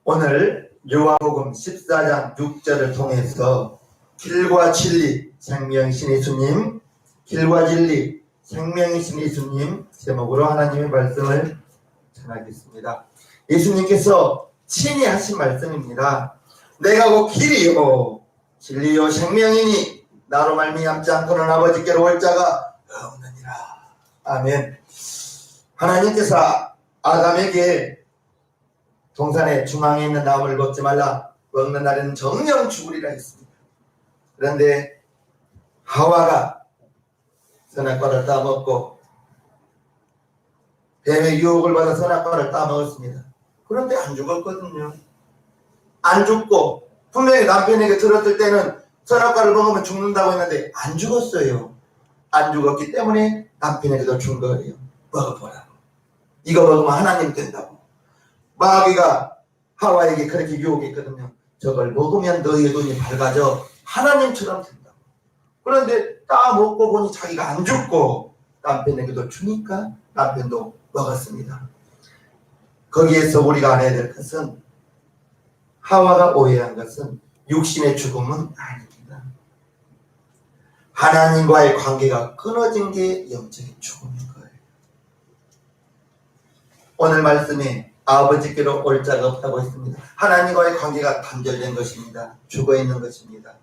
오늘 요한복음 14장 6절을 통해서 길과 진리 생명이신 예수님, 길과 진리 생명이신 예수님 제목으로 하나님의 말씀을 전하겠습니다. 예수님께서 친히 하신 말씀입니다. 내가 곧 길이요 진리요 생명이니 나로 말미암지 않고는 아버지께로 올 자가 없느니라. 아멘. 하나님께서 아담에게 동산의 중앙에 있는 나무를 먹지 말라, 먹는 날에는 정령 죽으리라 했습니다. 그런데 하와가 선악과를 따먹고 뱀의 유혹을 받아 선악과를 따먹었습니다. 그런데 안 죽었거든요. 안 죽고 분명히 남편에게 들었을 때는 선악과를 먹으면 죽는다고 했는데 안 죽었어요. 안 죽었기 때문에 남편에게도 준 거예요. 먹어보라고. 이거 먹으면 하나님 된다고. 마귀가 하와에게 그렇게 유혹했거든요. 저걸 먹으면 너희의 눈이 밝아져 하나님처럼 된다고. 그런데 따먹고 보니 자기가 안 죽고 남편에게도 주니까 남편도 먹었습니다. 거기에서 우리가 알아야 될 것은, 하와가 오해한 것은 육신의 죽음은 아닙니다. 하나님과의 관계가 끊어진 게 영적인 죽음인 거예요. 오늘 말씀에 아버지께로 올 자가 없다고 했습니다. 하나님과의 관계가 단절된 것입니다. 죽어있는 것입니다.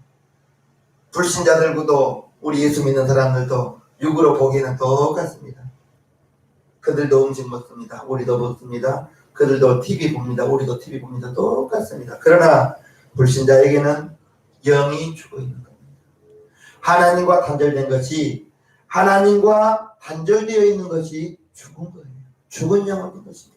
불신자들도 우리 예수 믿는 사람들도 육으로 보기에는 똑같습니다. 그들도 음식 먹습니다. 우리도 먹습니다. 그들도 TV 봅니다. 우리도 TV 봅니다. 똑같습니다. 그러나 불신자에게는 영이 죽어있는 겁니다. 하나님과 단절된 것이, 하나님과 단절되어 있는 것이 죽은 거예요. 죽은 영혼인 것입니다.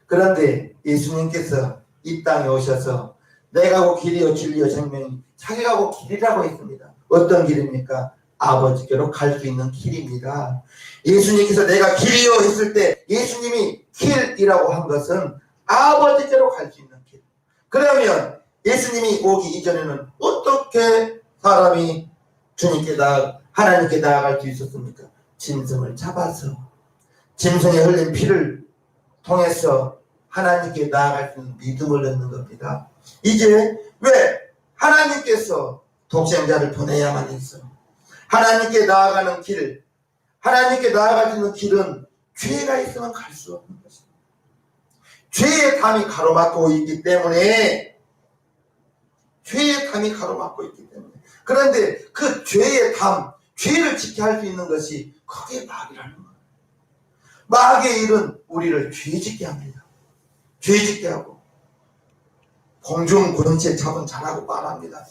그런데 예수님께서 이 땅에 오셔서 내가 곧 길이요 진리요 생명이, 자기가 곧 길이라고 했습니다. 어떤 길입니까? 아버지께로 갈 수 있는 길입니다. 예수님께서 내가 길이요 했을 때 예수님이 길이라고 한 것은 아버지께로 갈 수 있는 길. 그러면 예수님이 오기 이전에는 어떻게 사람이 주님께 하나님께 나아갈 수 있었습니까? 짐승을 잡아서 짐승에 흘린 피를 통해서 하나님께 나아갈 수 있는 믿음을 얻는 겁니다. 이제 왜 하나님께서 독생자를 보내야만 했어? 하나님께 나아가는 길, 하나님께 나아갈 수 있는 길은 죄가 있으면 갈 수 없는 것입니다. 죄의 담이 가로막고 있기 때문에, 죄의 담이 가로막고 있기 때문에. 그런데 그 죄의 담, 죄를 지켜 할 수 있는 것이 그게 마귀라는 거예요. 마귀의 일은 우리를 죄짓게 합니다. 죄짓게 하고 공중 권세 잡은 자라고 말합니다.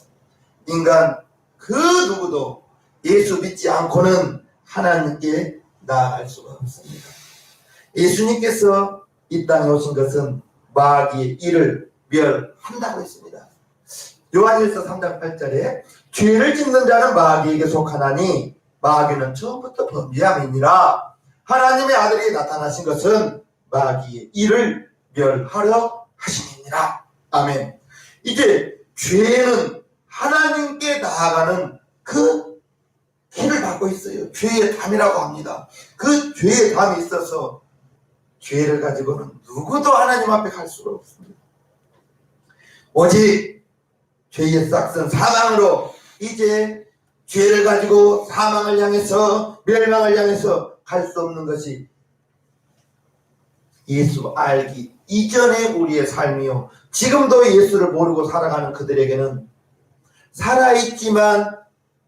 인간 그 누구도 예수 믿지 않고는 하나님께 나아갈 수가 없습니다. 예수님께서 이 땅에 오신 것은 마귀의 일을 멸한다고 했습니다. 요한일서 3장 8절에 죄를 짓는 자는 마귀에게 속하나니 마귀는 처음부터 범죄함이니라. 하나님의 아들이 나타나신 것은 마귀의 일을 멸하려 하심이니라. 아멘. 이제 죄는 하나님께 나아가는 그 길을 받고 있어요. 죄의 담이라고 합니다. 그 죄의 담이 있어서 죄를 가지고는 누구도 하나님 앞에 갈 수가 없습니다. 오직 죄의 싹은 사망으로, 이제 죄를 가지고 사망을 향해서, 멸망을 향해서 갈 수 없는 것이 예수 알기 이전의 우리의 삶이요, 지금도 예수를 모르고 살아가는 그들에게는, 살아있지만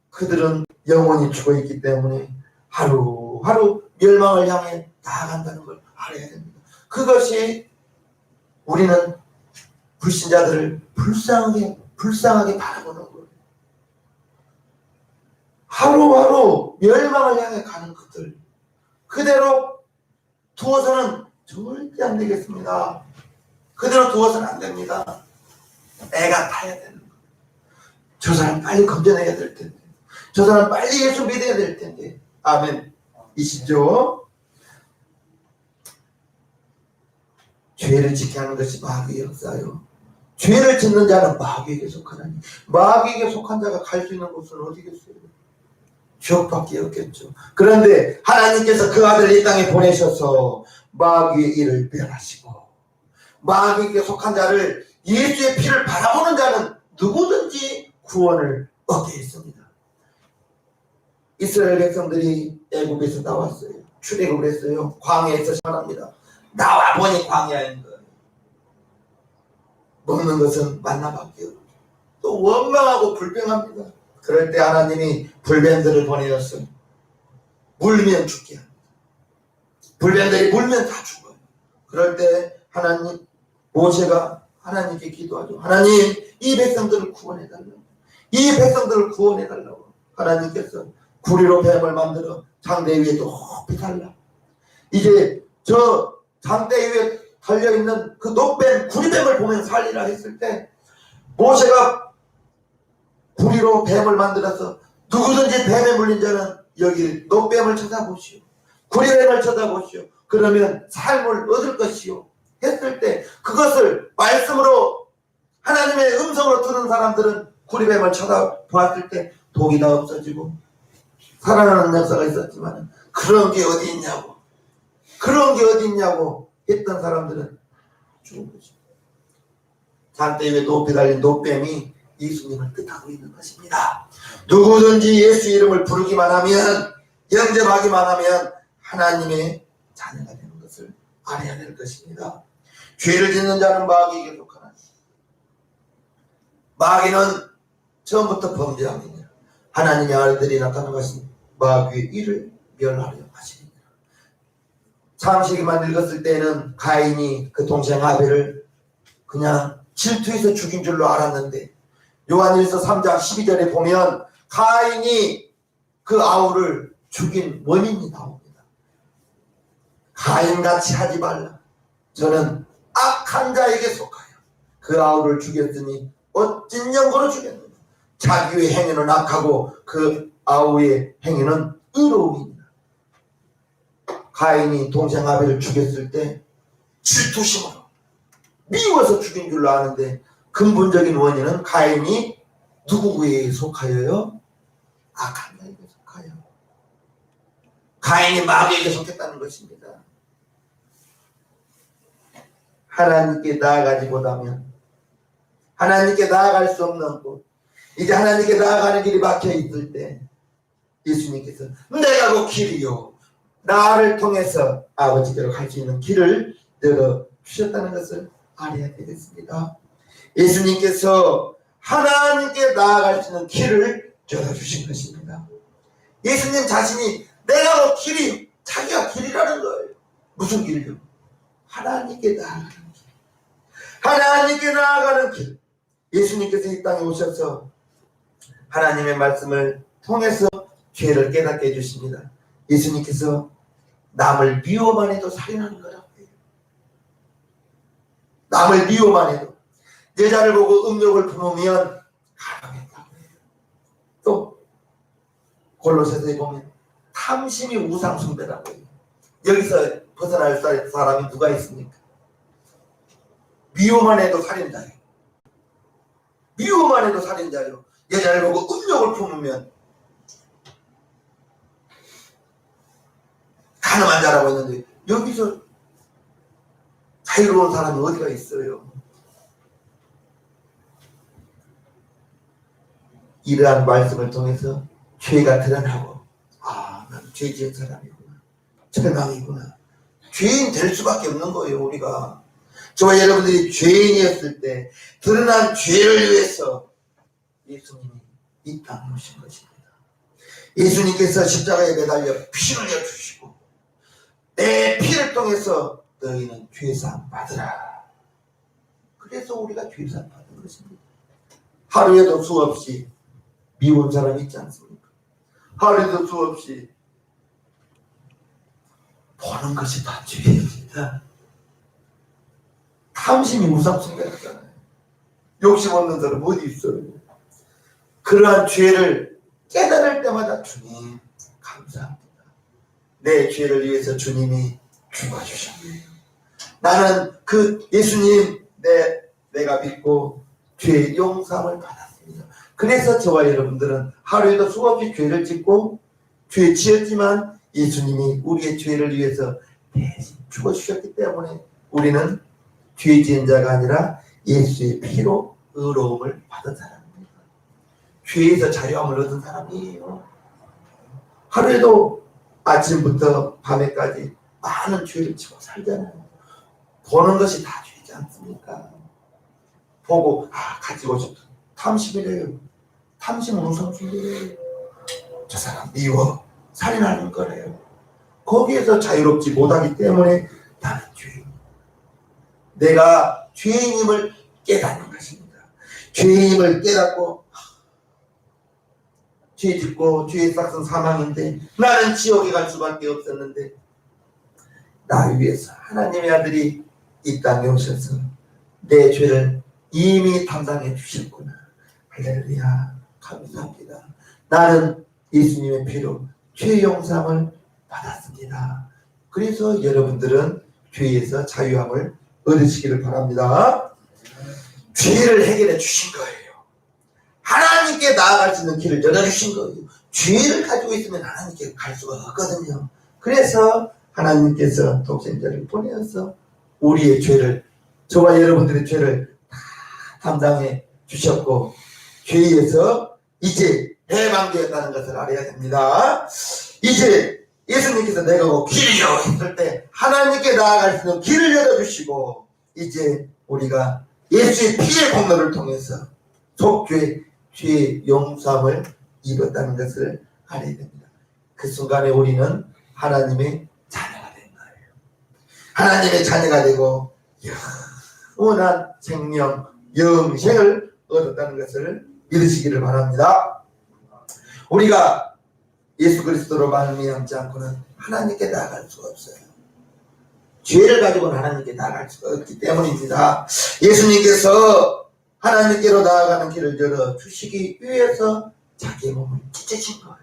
그들은 영혼이 죽어있기 때문에 하루하루 멸망을 향해 나아간다는 걸 알아야 됩니다. 그것이 우리는 불신자들을 불쌍하게 바라보는 거예요. 하루하루 멸망을 향해 가는 그들, 그대로 두어서는 절대 안 되겠습니다. 그대로 두어서는 안 됩니다. 애가 타야 되는 거예요. 저 사람 빨리 건져내야 될 텐데, 저 사람 빨리 예수 믿어야 될 텐데. 아멘. 이시죠? 죄를 지게 하는 것이 마귀의 역사요. 죄를 짓는 자는 마귀에게 속하나니, 마귀에게 속한 자가 갈 수 있는 곳은 어디겠어요? 지옥밖에 없겠죠. 그런데 하나님께서 그 아들을 이 땅에 보내셔서 마귀의 일을 멸하시고 마귀에게 속한 자를 예수의 피를 바라보는 자는 누구든지 구원을 얻게 했습니다. 이스라엘 백성들이 애굽에서 나왔어요. 출애굽을 했어요. 광야에서 생활합니다. 나와 보니 광야인 거예요. 먹는 것은 만나밖에 없고 또 원망하고 불평합니다. 그럴 때 하나님이 불뱀들을 보내었어요. 물면 죽게 합니다. 불뱀들이 물면 다 죽어요. 그럴 때 하나님, 모세가 하나님께 기도하죠. 하나님, 이 백성들을 구원해달라고. 이 백성들을 구원해달라고. 하나님께서 구리로 뱀을 만들어 장대 위에 높이 달라. 이제 저 장대 위에 달려있는 그 높뱀, 구리뱀을 보면 살리라 했을 때 모세가 구리로 뱀을 만들어서 누구든지 뱀에 물린 자는 여기 높뱀을 쳐다보시오. 구리뱀을 쳐다보시오. 그러면 삶을 얻을 것이요. 했을 때 그것을 말씀으로 하나님의 음성으로 들은 사람들은 구리뱀을 쳐다보았을 때 독이 다 없어지고 살아나는 역사가 있었지만 그런 게 어디 있냐고. 그런 게 어디 있냐고 했던 사람들은 죽은 거죠. 장대 위에 높이 달린 높뱀이 예수님을 뜻하고 있는 것입니다. 누구든지 예수 이름을 부르기만 하면, 영접하기만 하면 하나님의 자녀가 되는 것을 알아야 될 것입니다. 죄를 짓는 자는 마귀에게 속하나. 마귀는 처음부터 범죄함이냐. 하나님의 아들들이 나타난 것은 마귀의 일을 멸하려 하시니라. 창세기만 읽었을 때는 가인이 그 동생 아벨을 그냥 질투해서 죽인 줄로 알았는데 요한일서 3장 12절에 보면 가인이 그 아우를 죽인 원인이 나옵니다. 가인같이 하지 말라. 저는 악한 자에게 속하여 그 아우를 죽였으니 어찐 연고로 죽였느냐. 자기의 행위는 악하고 그 아우의 행위는 의로움이니라. 가인이 동생 아벨을 죽였을 때 질투심으로 미워서 죽인 줄로 아는데 근본적인 원인은 가인이 누구에게 속하여요? 악한 자에게 속하여. 가인이 마귀에게 속했다는 것입니다. 하나님께 나아가지 못하면 하나님께 나아갈 수 없는 곳, 이제 하나님께 나아가는 길이 막혀 있을 때 예수님께서 내가 그 길이요, 나를 통해서 아버지께로 갈 수 있는 길을 열어 주셨다는 것을 알아야 되겠습니다. 예수님께서 하나님께 나아갈 수 있는 길을 열어주신 것입니다. 예수님 자신이 내가 그 길이, 자기가 길이라는 거예요. 무슨 길이요? 하나님께 나아가는 길. 하나님께 나아가는 길. 예수님께서 이 땅에 오셔서 하나님의 말씀을 통해서 죄를 깨닫게 해주십니다. 예수님께서 남을 미워만 해도 살인하는 거라고 해요. 남을 미워만 해도. 여자를 보고 음욕을 품으면 가라겠다고 해요. 또 골로새서에 보면 탐심이 우상 숭배라고 해요. 여기서 벗어날 사람이 누가 있습니까? 미워만 해도 살인자예요. 미워만 해도 살인자예요. 여자를 보고 음욕을 품으면 가늠한 자라고 했는데 여기서 자유로운 사람이 어디가 있어요? 이러한 말씀을 통해서 죄가 드러나고, 아, 난 죄 지은 사람이구나, 절망이구나, 죄인 될 수밖에 없는 거예요. 우리가 저와 여러분들이 죄인이었을 때 드러난 죄를 위해서 예수님이 이 땅에 오신 것입니다. 예수님께서 십자가에 매달려 피를 흘려주시고 내 피를 통해서 너희는 죄사함 받으라. 그래서 우리가 죄사함 받은 것입니다. 하루에도 수없이 미운 사람 있지 않습니까? 하루에도 수없이 보는 것이 다 죄입니다. 탐심이 우상숭배였잖아요. 욕심 없는 사람 어디 있어요? 그러한 죄를 깨달을 때마다 주님 감사합니다. 내 죄를 위해서 주님이 죽어주셨네요. 나는 그 예수님 내가 믿고 죄 용서함을 받았습니다. 그래서 저와 여러분들은 하루에도 수없이 죄를 짓고 죄 지었지만 예수님이 우리의 죄를 위해서 대신 죽어주셨기 때문에 우리는 죄 지은 자가 아니라 예수의 피로 의로움을 받은 사람입니다. 죄에서 자유함을 얻은 사람이에요. 하루에도 아침부터 밤에까지 많은 죄를 지고 살잖아요. 보는 것이 다 죄지 않습니까? 보고 가지고 싶다. 탐심이래요. 탐심은 우선순위래요. 저 사람 미워. 살인하는 거래요. 거기에서 자유롭지 못하기 때문에 나는 죄인. 내가 죄인임을 깨닫는 것입니다. 죄인임을 깨닫고 죄 짓고 죄의 싹은 사망인데 나는 지옥에 갈 수밖에 없었는데 나 위해서 하나님의 아들이 이 땅에 오셔서 내 죄를 이미 담당해 주셨구나. 할렐루야. 감사합니다. 나는 예수님의 피로 죄 용서함을 받았습니다. 그래서 여러분들은 죄에서 자유함을 얻으시기를 바랍니다. 죄를 해결해 주신 거예요. 하나님께 나아갈 수 있는 길을 열어주신 거예요. 죄를 가지고 있으면 하나님께 갈 수가 없거든요. 그래서 하나님께서 독생자를 보내어서 우리의 죄를, 저와 여러분들의 죄를 다 담당해 주셨고 죄에서 이제 해방되었다는 것을 알아야 됩니다. 이제 예수님께서 내가 길이요 했을 때 하나님께 나아갈 수 있는 길을 열어주시고 이제 우리가 예수의 피의 공로를 통해서 속죄, 죄의 용서함을 입었다는 것을 알아야 됩니다. 그 순간에 우리는 하나님의 자녀가 된 거예요. 하나님의 자녀가 되고 영원한 생명, 영생을 얻었다는 것을 믿으시기를 바랍니다. 우리가 예수 그리스도로 말미암지 않고는 하나님께 나아갈 수가 없어요. 죄를 가지고는 하나님께 나아갈 수가 없기 때문입니다. 예수님께서 하나님께로 나아가는 길을 열어주시기 위해서 자기의 몸을 찢으신 거예요.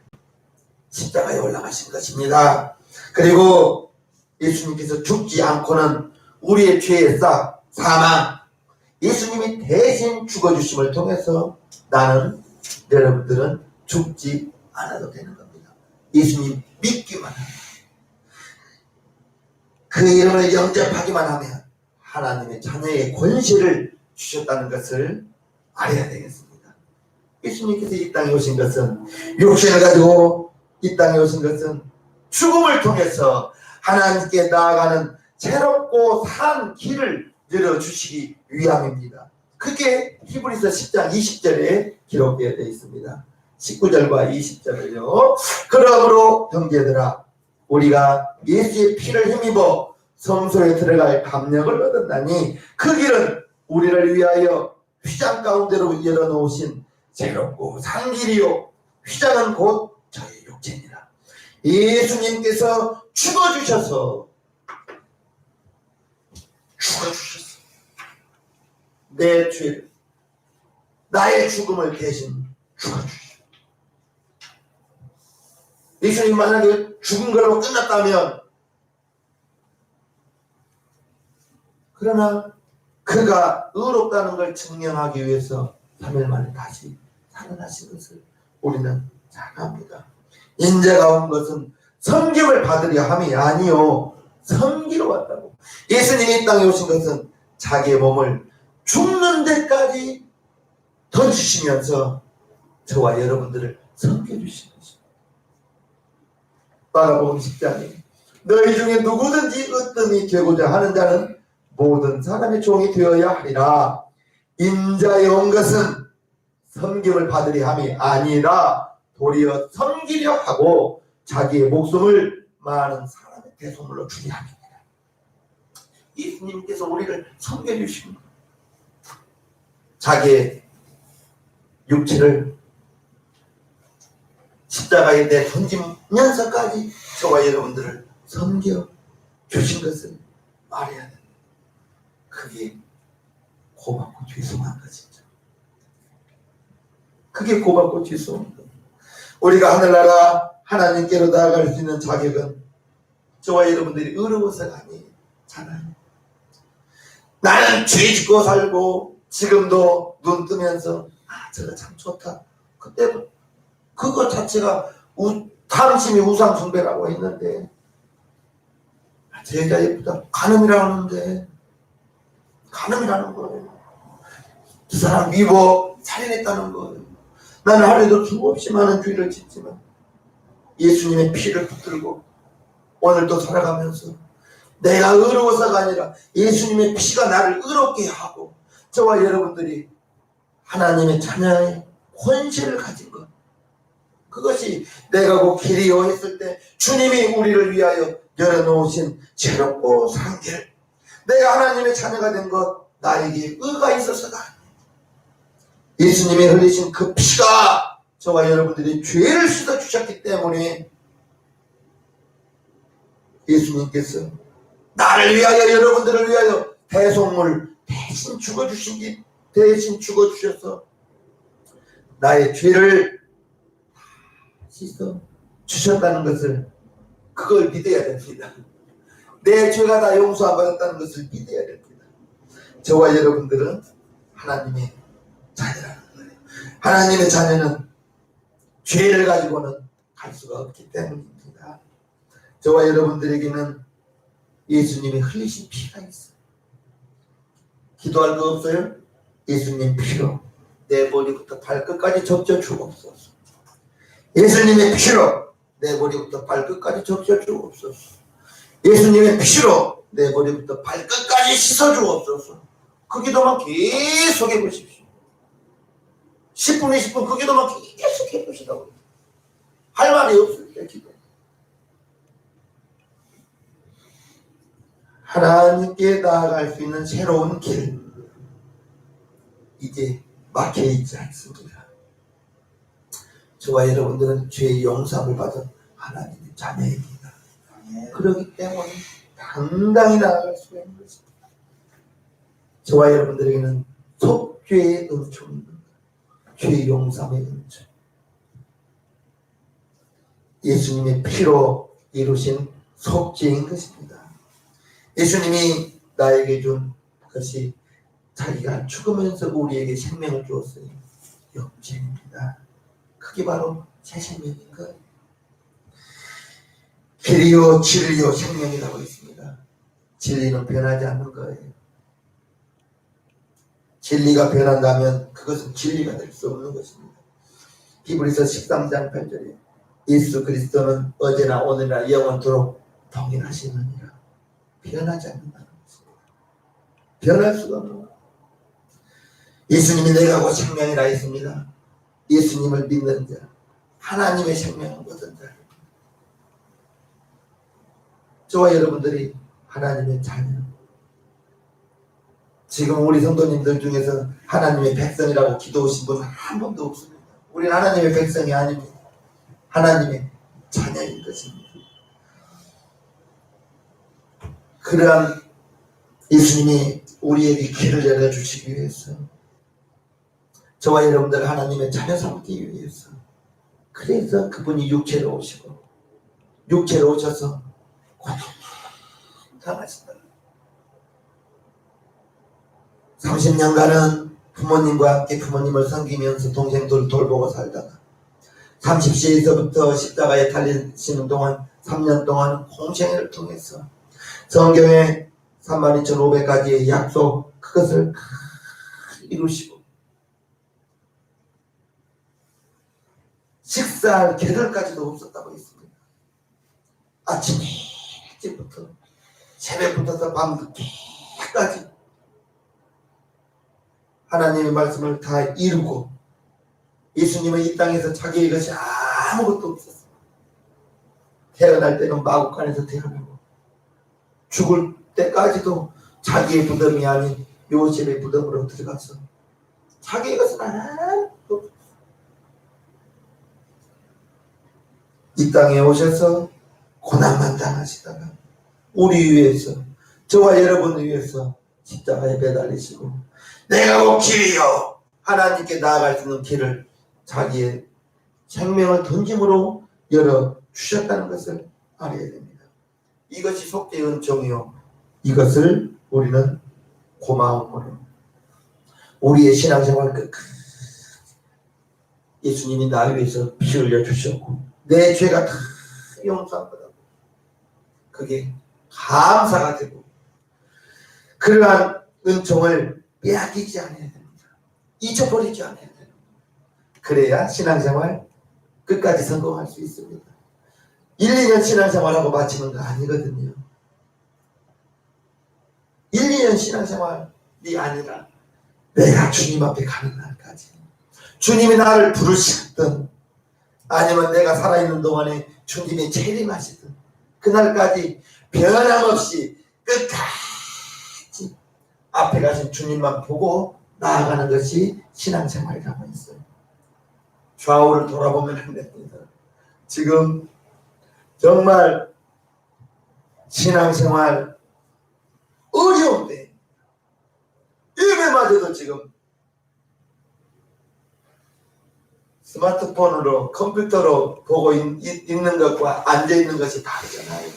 십자가에 올라가신 것입니다. 그리고 예수님께서 죽지 않고는 우리의 죄의 싹, 사망, 예수님이 대신 죽어주심을 통해서 나는, 여러분들은 죽지 않아도 되는 겁니다. 예수님 믿기만 하면, 그 이름을 영접하기만 하면 하나님의 자녀의 권세를 주셨다는 것을 알아야 되겠습니다. 예수님께서 이 땅에 오신 것은, 육신을 가지고 이 땅에 오신 것은 죽음을 통해서 하나님께 나아가는 새롭고 산 길을 열어주시기 위함입니다. 그게 히브리서 10장 20절에 기록되어 있습니다. 19절과 20절을요. 그러므로 형제들아, 우리가 예수의 피를 힘입어 성소에 들어갈 감력을 얻었나니 그 길은 우리를 위하여 휘장 가운데로 열어놓으신 새롭고 산 길이요, 휘장은 곧 저의 육체니라. 예수님께서 죽어주셔서 내 죄를, 나의 죽음을 대신 죽어주셨어요. 예수님 만약에 죽은 걸로 끝났다면, 그러나 그가 의롭다는 걸 증명하기 위해서 3일 만에 다시 살아나신 것을 우리는 잘 압니다. 인자가 온 것은 섬김을 받으려 함이 아니요 섬기러 왔다고. 예수님이 이 땅에 오신 것은 자기의 몸을 죽는 데까지 던지시면서 저와 여러분들을 섬겨주신 것입니다. 마가복음 10장에 너희 중에 누구든지 으뜸이 되고자 하는 자는 모든 사람의 종이 되어야 하리라. 인자에 온 것은 섬김을 받으려 함이 아니라 도리어 섬기려 하고 자기의 목숨을 많은 사람의 대속물로 주려 함입니다. 예수님께서 우리를 섬겨주신 것, 자기의 육체를 십자가에 내던지면서까지 저와 여러분들을 섬겨주신 것을 말해야 됩니다. 그게 고맙고 죄송한 것이죠. 그게 고맙고 죄송한 것. 우리가 하늘나라 하나님께로 나아갈 수 있는 자격은 저와 여러분들이 의로워서가 아니잖아요. 나는 죄 짓고 살고 지금도 눈 뜨면서 저거 참 좋다. 그때 그거 자체가 탐심이 우상 숭배라고 했는데 제 여자 예쁘다. 간음이라고 하는데 간음이라는 거예요. 두 사람 미워 살인했다는 거예요. 나는 하루에도 수없이 많은 죄를 짓지만 예수님의 피를 붙들고 오늘도 살아가면서 내가 의로워서가 아니라 예수님의 피가 나를 의롭게 하고 저와 여러분들이 하나님의 자녀의 권세를 가진 것, 그것이 내가 곧 길이요 했을 때 주님이 우리를 위하여 열어놓으신 새롭고 산 길, 내가 하나님의 자녀가 된 것, 나에게 의가 있어서다. 예수님이 흘리신 그 피가 저와 여러분들이 죄를 씻어주셨기 때문에 예수님께서 나를 위하여 여러분들을 위하여 대속물 대신 죽어주셔서 나의 죄를 씻어 주셨다는 것을, 그걸 믿어야 됩니다. 내 죄가 다 용서받았다는 것을 믿어야 됩니다. 저와 여러분들은 하나님의 자녀라는 거예요. 하나님의 자녀는 죄를 가지고는 갈 수가 없기 때문입니다. 저와 여러분들에게는 예수님이 흘리신 피가 있어요. 기도할 거 없어요? 예수님 피로 내 머리부터 발끝까지 적셔 주옵소서. 예수님의 피로 내 머리부터 발끝까지 적셔 주옵소서. 예수님의 피로 내 머리부터 발끝까지 씻어 주옵소서. 그 기도만 계속 해보십시오. 10분, 20분 그 기도만 계속 해보시라고요. 할 말이 없을 때 기도. 하나님께 나아갈 수 있는 새로운 길, 이제 막혀있지 않습니다. 저와 여러분들은 죄의 용서를 받은 하나님의 자녀입니다. 그렇기 때문에 당당히 나아갈 수가 있는 것입니다. 저와 여러분들에게는 속죄의 은총입니다. 죄의 용서의 은총, 예수님의 피로 이루신 속죄인 것입니다. 예수님이 나에게 준 것이 자기가 죽으면서 우리에게 생명을 주었어요. 영생입니다. 그게 바로 새 생명인 거예요. 길이요 진리요 생명이라고 있습니다. 진리는 변하지 않는 거예요. 진리가 변한다면 그것은 진리가 될 수 없는 것입니다. 히브리서 13장 8절에 예수 그리스도는 어제나 오늘이나 영원토록 동일하시느니라. 변하지 않는다는 것입니다. 변할 수가 없는 것. 예수님이 내가 곧 생명이라 했습니다. 예수님을 믿는 자, 하나님의 생명을 얻은 자, 저와 여러분들이 하나님의 자녀. 지금 우리 성도님들 중에서 하나님의 백성이라고 기도하신 분은 한 번도 없습니다. 우리는 하나님의 백성이 아닙니다. 하나님의 자녀인 것입니다. 그러한 예수님이 우리에게 길을 열어주시기 위해서, 저와 여러분들 하나님의 자녀 삼기 위해서, 그래서 그분이 육체로 오시고 육체로 오셔서 고통당하신다. 30년간은 부모님과 함께 부모님을 섬기면서 동생들을 돌보고 살다가 30세에서부터 십자가에 달리시는 동안 3년 동안 공생애를 통해서 성경에 32,500가지의 약속, 그것을 이루시고 식사할 계절까지도 없었다고 했습니다. 아침 일찍부터 새벽부터 밤늦게까지 하나님의 말씀을 다 이루고, 예수님은 이 땅에서 자기의 것이 아무것도 없었어요. 태어날 때는 마구간에서 태어나고 죽을 때까지도 자기의 부덤이 아닌 요셉의 부덤으로 들어가서 자기의 것은 아무것도 없었어요. 이 땅에 오셔서 고난만 당하시다가 우리 위해서, 저와 여러분을 위해서 십자가에 매달리시고 내가 곧 길이요, 하나님께 나아갈 수 있는 길을 자기의 생명을 던짐으로 열어주셨다는 것을 알아야 됩니다. 이것이 속죄의 은총이요, 이것을 우리는 고마움으로 우리의 신앙생활 끝까지 예수님이 나를 위해서 피 흘려 주셨고 내 죄가 다 용서받았고, 그게 감사가 되고, 그러한 은총을 빼앗기지 않아야 됩니다. 잊어버리지 않아야 됩니다. 그래야 신앙생활 끝까지 성공할 수 있습니다. 1, 2년 신앙생활하고 마치는 거 아니거든요. 1, 2년 신앙생활이 아니라 내가 주님 앞에 가는 날까지, 주님이 나를 부르시든 아니면 내가 살아있는 동안에 주님이 재림하시든 그날까지 변함없이 끝까지 앞에 가신 주님만 보고 나아가는 것이 신앙생활이라고 했어요. 좌우를 돌아보면 안 됩니다. 지금 정말 신앙생활 어려운데 예배마저도 지금 스마트폰으로 컴퓨터로 보고 있는 것과 앉아있는 것이 다르잖아요.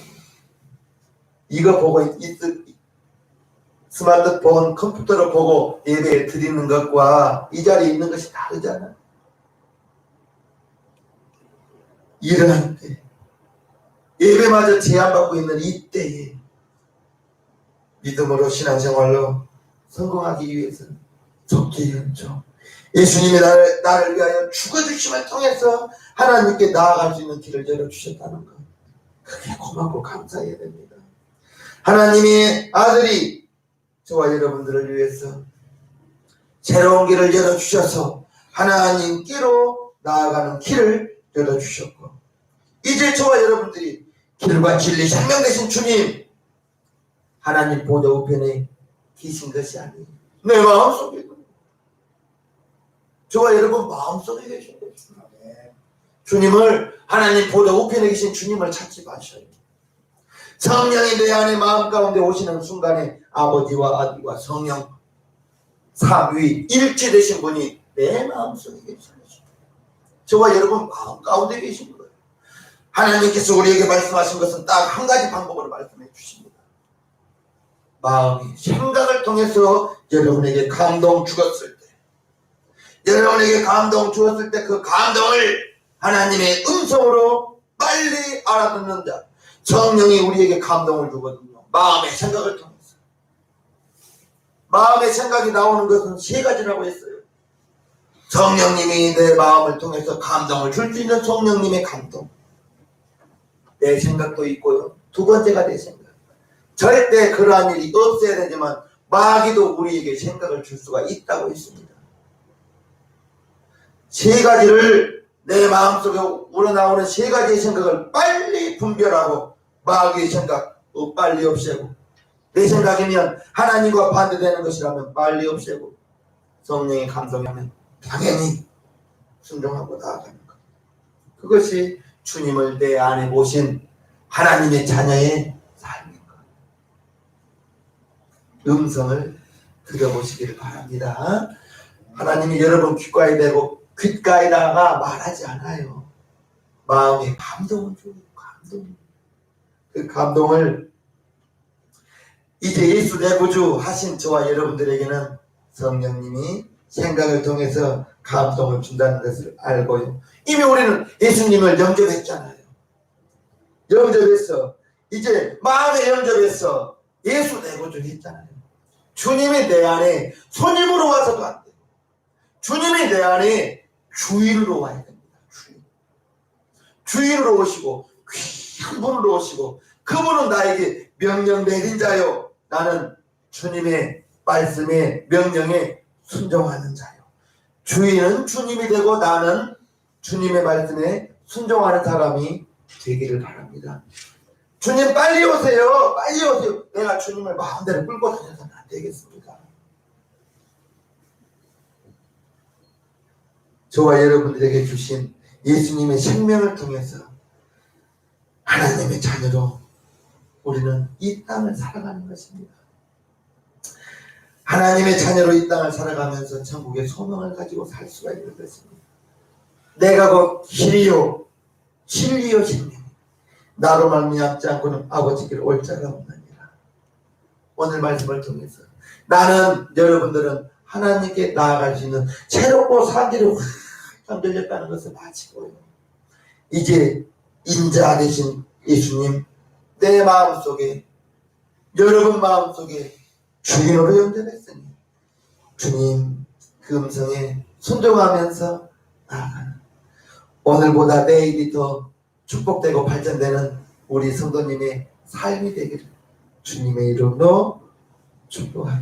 이거 보고 스마트폰 컴퓨터로 보고 예배 드리는 것과 이 자리에 있는 것이 다르잖아요. 이러한 때 예배마저 제한받고 있는 이때에 믿음으로 신앙생활로 성공하기 위해서는 좋게 연죠. 예수님이 나를 위하여 죽어주심을 통해서 하나님께 나아갈 수 있는 길을 열어주셨다는 것, 그게 고맙고 감사해야 됩니다. 하나님의 아들이 저와 여러분들을 위해서 새로운 길을 열어주셔서 하나님께로 나아가는 길을 열어주셨고, 이제 저와 여러분들이 길과 진리 생명 되신 주님 하나님 보좌 우편에 계신 것이 아니에요. 내 마음속에, 저와 여러분 마음속에 계신 것입니다. 주님을, 하나님 보좌 우편에 계신 주님을 찾지 마셔요. 성령이 내 안에 마음 가운데 오시는 순간에 아버지와 아들과 성령 삼위 일치되신 분이 내 마음속에 계신 것입니다. 저와 여러분 마음 가운데 계신 거예요. 하나님께서 우리에게 말씀하신 것은 딱 한 가지 방법으로 말씀해 주십니다. 마음이 생각을 통해서 여러분에게 감동 주었을 때, 여러분에게 감동 주었을 때 그 감동을 하나님의 음성으로 빨리 알아듣는 자, 성령이 우리에게 감동을 주거든요. 마음의 생각을 통해서. 마음의 생각이 나오는 것은 세 가지라고 했어요. 성령님이 내 마음을 통해서 감동을 줄 수 있는 성령님의 감동, 내 생각도 있고요. 두 번째가 내 생각. 절대 그러한 일이 없어야 되지만 마귀도 우리에게 생각을 줄 수가 있다고 했습니다. 세 가지를, 내 마음속에 우러나오는 세 가지의 생각을 빨리 분별하고 마귀의 생각 빨리 없애고, 내 생각이면 하나님과 반대되는 것이라면 빨리 없애고, 성령의 감동이라면 당연히 순종하고 나아가는 것. 그것이 주님을 내 안에 모신 하나님의 자녀의 삶인 것. 음성을 들어보시기를 바랍니다. 하나님이 여러분 귓가에다가 말하지 않아요. 마음에 감동을 줘요. 감동. 그 감동을 이제 예수 내 구주 하신 저와 여러분들에게는 성령님이 생각을 통해서 감동을 준다는 것을 알고요. 이미 우리는 예수님을 영접했잖아요. 영접했어. 이제 마음에 영접했어. 예수 내 구주 했잖아요. 주님이 내 안에 손님으로 와서도 안 돼요. 주님이 내 안에 주인으로 와야 됩니다. 주인으로 오시고 귀한 분으로 오시고, 그분은 나에게 명령 내린 자요, 나는 주님의 말씀에 명령에 순종하는 자요. 주인은 주님이 되고 나는 주님의 말씀에 순종하는 사람이 되기를 바랍니다. 주님 빨리 오세요. 빨리 오세요. 내가 주님을 마음대로 끌고 다녀서는 안 되겠습니다. 저와 여러분들에게 주신 예수님의 생명을 통해서 하나님의 자녀로 우리는 이 땅을 살아가는 것입니다. 하나님의 자녀로 이 땅을 살아가면서 천국의 소망을 가지고 살 수가 있는 것입니다. 내가 곧 길이요 진리요 생명, 나로 말미암지 않고는 아버지께로 올 자가 없느니라. 오늘 말씀을 통해서 나는, 여러분들은 하나님께 나아갈 수 있는 새롭고 산 길이 확 열렸다는 것을 아시고요. 이제 인자 되신 예수님 내 마음속에, 여러분 마음속에 주인으로 영접했으니 주님 그 음성에 순종하면서 나아가는 오늘보다 내일이 더 축복되고 발전되는 우리 성도님의 삶이 되기를 주님의 이름으로 축복합니다.